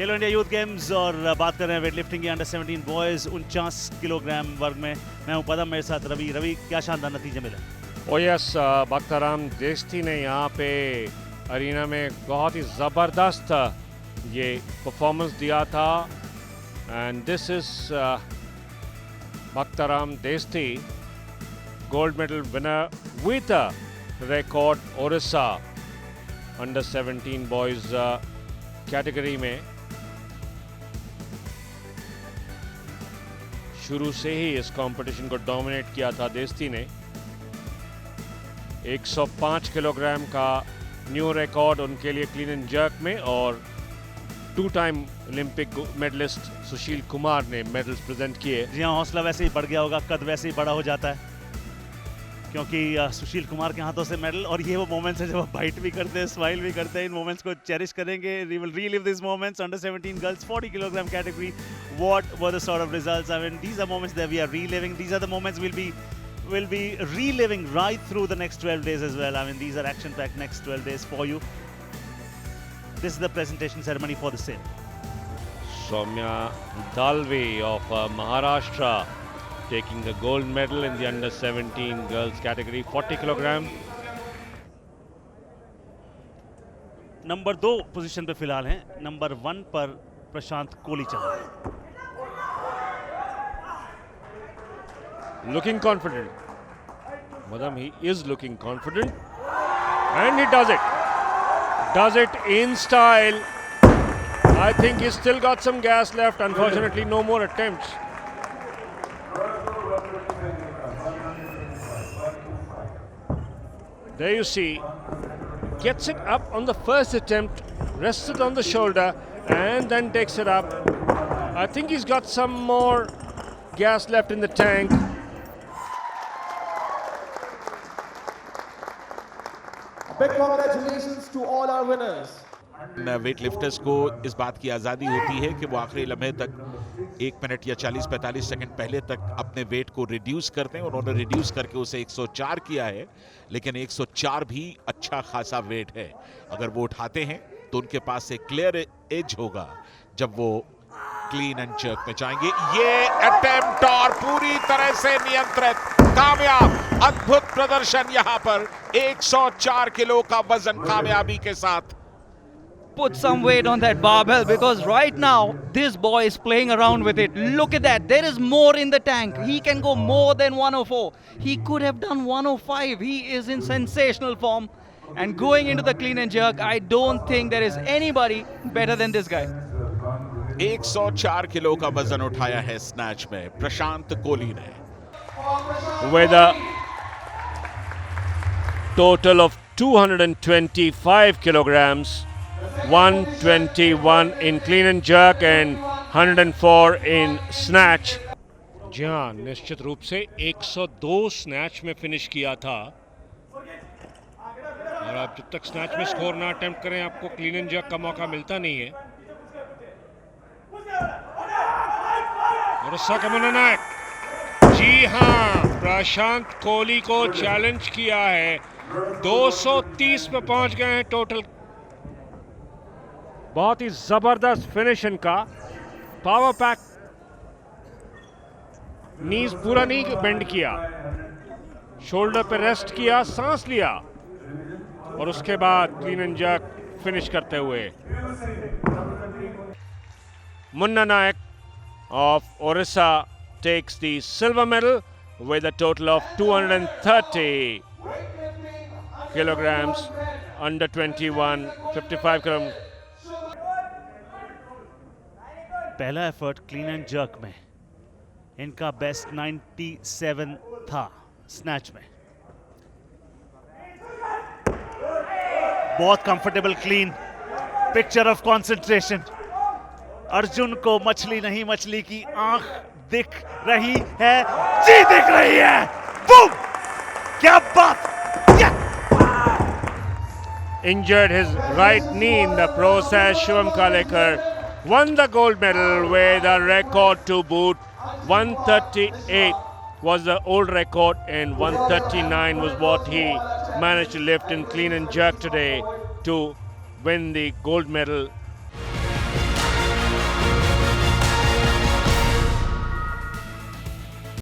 खेलो India youth games और बात कर रहे हैं वेट लिफ्टिंग की अंडर 17 बॉयज 49 किलोग्राम वर्ग में। मैं हूं पदम, मेरे साथ रवि। रवि, क्या शानदार नतीजे मिले। ओ यस, बख्तराम देस्ती ने यहाँ पे अरीना में बहुत ही ज़बरदस्त ये परफॉर्मेंस दिया था। And this is Bakhtram Desti, gold medal winner with record Odisha under 17 boys category में। शुरू से ही इस कंपटीशन को डोमिनेट किया था देस्ती ने। 105 किलोग्राम का न्यू रिकॉर्ड उनके लिए क्लीन एंड जर्क में, और 2 time Olympic medallist Sushil Kumar ने मेडल्स प्रेजेंट किए। जी हाँ, हौसला वैसे ही बढ़ गया होगा, कद वैसे ही बड़ा हो जाता है, क्योंकि सुशील कुमार के हाथों से मेडल। और ये वो मोमेंट्स है जब आप बाइट भी करते हैं, स्माइल भी करते हैं। इन मोमेंट्स को चेरिश करेंगे। We will relive this moments. Under 17 girls 40 kilogram category, what were the sort of results? I mean, these are moments that we are reliving. These are the moments we'll be reliving right through the next 12 days as well. I mean, these are action-packed next 12 days for you. This is the presentation ceremony for the same. Soumya Dalve of Maharashtra taking the gold medal in the under 17 girls category, 40 kilogram. Number 2 position पे फिलहाल हैं। Number 1 पर प्रशांत कोली चल रहा है। Looking confident. Madam, he is looking confident. And he does it. Does it in style. I think he's still got some gas left. Unfortunately, no more attempts. There you see. Gets it up on the first attempt. Rests it on the shoulder. And then takes it up. I think he's got some more gas left in the tank. Big congratulations to all our winners. Weight lifters को इस बात की आज़ादी होती है कि वो आखिरी लम्हे तक 1 मिनट या 40-45 सेकंड पहले तक अपने वेट को रिड्यूस करते हैं। उन्होंने रिड्यूस करके उसे 104 किया है, लेकिन 104 भी अच्छा खासा वेट है। अगर वो उठाते हैं तो उनके पास एक क्लियर एज होगा जब वो क्लीन एंड जर्क में जाएंगे। ये अटेम्प्ट और पूरी तरह से नियंत्रित, कामयाब, अद्भुत प्रदर्शन यहां पर। 104 किलो का वजन कामयाबी के साथ। Put some weight on that barbell, because right now this boy is playing around with it. Look at that, there is more in the tank. He can go more than 104. He could have done 105. He is in sensational form, and going into the clean and jerk, I don't think there is anybody better than this guy. 104 kilo का वजन उठाया है snatch में प्रशांत कोली ने, with a total of 225 kilograms, 121 in clean and jerk and 104 in snatch. जी हाँ, निश्चित रूप से 102 स्नैच में फिनिश किया था। और आप जब तक स्नैच में स्कोर ना अटेम्प्ट करें, आपको क्लीन एंड जर्क का मौका मिलता नहीं है। और उसका कमना नायक, जी हाँ, प्रशांत कोहली को चैलेंज किया है। 230 पे पहुंच गए हैं टोटल। बहुत ही जबरदस्त फिनिश इनका। पावर पैक, नीज पूरा नहीं बेंड किया, शोल्डर पे रेस्ट किया, सांस लिया, और उसके बाद क्लीन एंड जर्क फिनिश करते हुए मुन्ना नायक of Orissa takes the silver medal with a total of 230 kilograms, under 21, 55 kilograms. पहला एफर्ट क्लीन एंड जर्क में इनका बेस्ट 97 था स्नैच में। बहुत comfortable clean, picture of concentration. Arjun को मछली नहीं, मछली की आंख दिख रही है, जी दिख रही है। बूम! क्या बात! Injured his right knee in the process. Shivam Kalekar won the gold medal with a record to boot. 138 was the old record, and 139 was what he managed to lift in clean and jerk today to win the gold medal